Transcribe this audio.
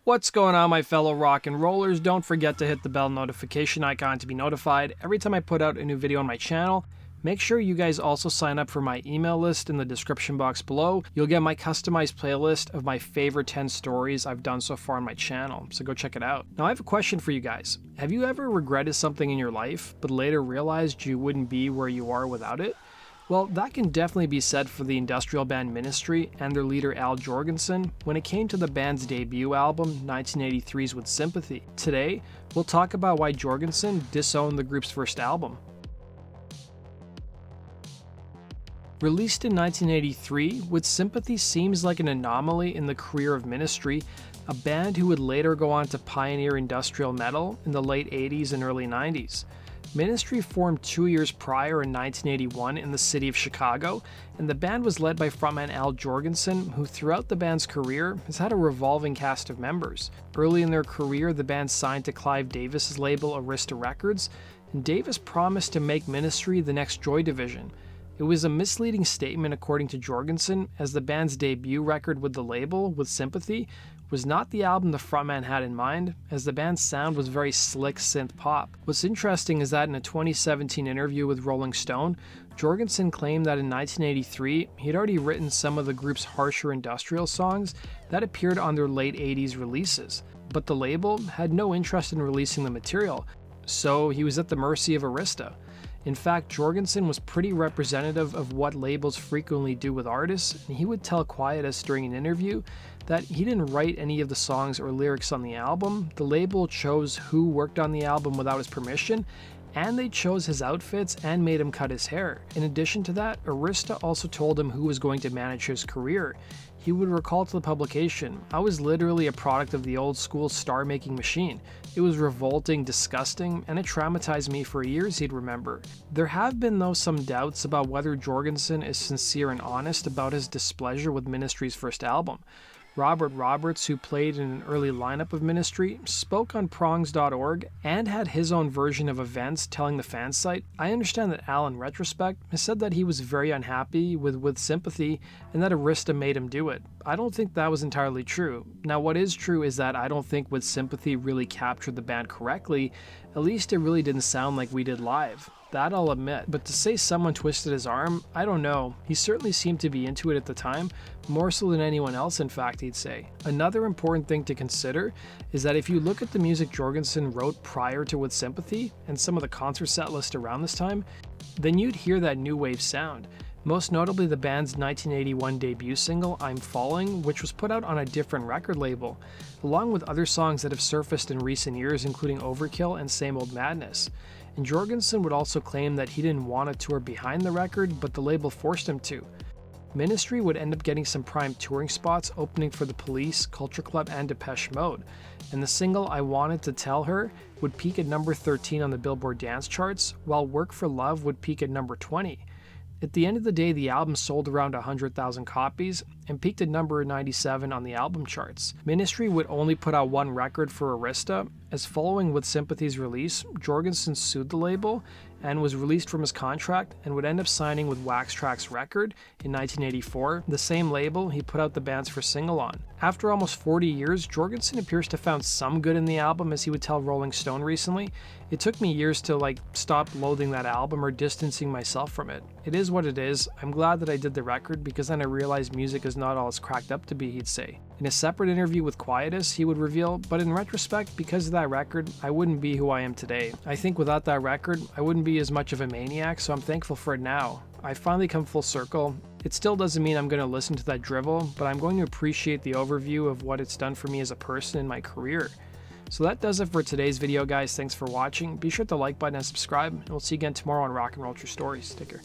What's going on, my fellow rock and rollers? Don't forget to hit the bell notification icon to be notified every time I put out a new video on my channel. Make sure you guys also sign up for my email list in the description box below. You'll get my customized playlist of my favorite 10 stories I've done so far on my channel, so go check it out. Now I have a question for you guys. Have you ever regretted something in your life, but later realized you wouldn't be where you are without it? Well, that can definitely be said for the industrial band Ministry and their leader Al Jourgensen when it came to the band's debut album, 1983's with Sympathy. Today, we'll talk about why Jourgensen disowned the group's first album. Released in 1983, With Sympathy seems like an anomaly in the career of Ministry, a band who would later go on to pioneer industrial metal in the late 80s and early 90s. Ministry formed 2 years prior in 1981 in the city of Chicago, and the band was led by frontman Al Jourgensen, who throughout the band's career has had a revolving cast of members. Early in their career, the band signed to Clive Davis's label Arista Records, and Davis promised to make Ministry the next Joy Division. It was a misleading statement according to Jourgensen, as the band's debut record with the label, With Sympathy, was not the album the frontman had in mind, as the band's sound was very slick synth pop. What's interesting is that in a 2017 interview with Rolling Stone, Jourgensen claimed that in 1983 he'd already written some of the group's harsher industrial songs that appeared on their late 80s releases, but the label had no interest in releasing the material, so he was at the mercy of Arista. In fact, Jourgensen was pretty representative of what labels frequently do with artists, and he would tell Quietus during an interview that he didn't write any of the songs or lyrics on the album. The label chose who worked on the album without his permission, and they chose his outfits and made him cut his hair. In addition to that, Arista also told him who was going to manage his career. He would recall to the publication, "I was literally a product of the old school star-making machine. It was revolting, disgusting, and it traumatized me for years," he'd remember. There have been, though, some doubts about whether Jourgensen is sincere and honest about his displeasure with Ministry's first album. Robert Roberts, who played in an early lineup of Ministry, spoke on prongs.org and had his own version of events telling the fansite, "I understand that Al in retrospect has said that he was very unhappy with Sympathy and that Arista made him do it. I don't think that was entirely true. Now what is true is that I don't think With Sympathy really captured the band correctly, at least it really didn't sound like we did live. That I'll admit, but to say someone twisted his arm, I don't know. He certainly seemed to be into it at the time, more so than anyone else in fact, he'd say." Another important thing to consider is that if you look at the music Jourgensen wrote prior to With Sympathy and some of the concert set list around this time, then you'd hear that new wave sound. Most notably the band's 1981 debut single, I'm Falling, which was put out on a different record label, along with other songs that have surfaced in recent years including Overkill and Same Old Madness. And Jourgensen would also claim that he didn't want to tour behind the record, but the label forced him to. Ministry would end up getting some prime touring spots opening for The Police, Culture Club, and Depeche Mode, and the single I Wanted to Tell Her would peak at number 13 on the Billboard dance charts, while Work for Love would peak at number 20. At the end of the day, the album sold around 100,000 copies and peaked at number 97 on the album charts. Ministry would only put out one record for Arista, as following With Sympathy's release, Jourgensen sued the label and was released from his contract and would end up signing with Wax Trax Record in 1984, the same label he put out the band's first single on. After almost 40 years, Jourgensen appears to have found some good in the album, as he would tell Rolling Stone recently. "It took me years to stop loathing that album or distancing myself from it. It is what it is. I'm glad that I did the record because then I realized music is not all it's cracked up to be," he'd say. In a separate interview with Quietus, he would reveal, "But in retrospect, because of that record, I wouldn't be who I am today. I think without that record, I wouldn't be as much of a maniac, so I'm thankful for it now. I finally come full circle. It still doesn't mean I'm going to listen to that drivel, but I'm going to appreciate the overview of what it's done for me as a person in my career." So that does it for today's video, guys. Thanks for watching. Be sure to like button and subscribe, and we'll see you again tomorrow on Rock and Roll True Stories. Take care.